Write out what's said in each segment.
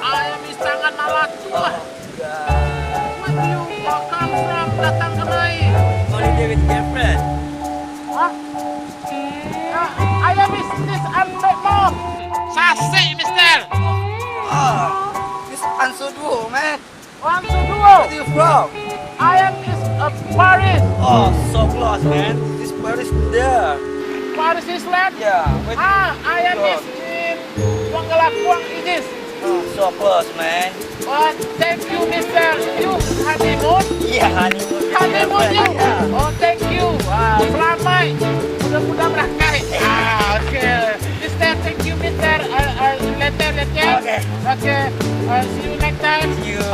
I am Istangan Malatu. Where do you come from? Datang kemari. Holiday with girlfriend. Huh? I am this Ambek Mom. Sasik, mister. This Ansu Duo, man. One, two, Where are you from? I am is Paris. Oh, so close, man. This Paris there. Paris Island. Yeah. Where I am is in Kuangalakuang, Igis. Oh, so close, man. Oh, thank you, mister. You honeymoon? Yeah, honeymoon. with Honeymoon you? girlfriend, Yeah. Oh, thank you. Selamat. Mudah-mudah berakhir. Okay. Mister, thank you, mister. Later. Okay. Okay. See you next time. See you.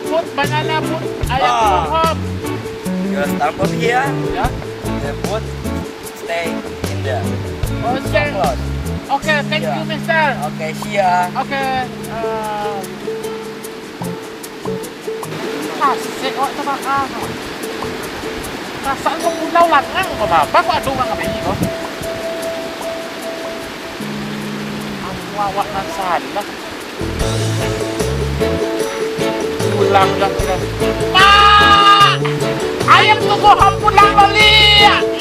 Put banana, put ayam Ah. home. You start from here. Ya. The boat stay in there. Oh, So okay. close. Okay, thank Yeah. you, mister. Okay, see ya. Okay. Asik kok tebakan. Perasaan kok pulau langang kok bapak kok aduh nggak begini kok. Aku awak nan salah. Pulang dah. Pak! Ayam tunggu ham pulang balik.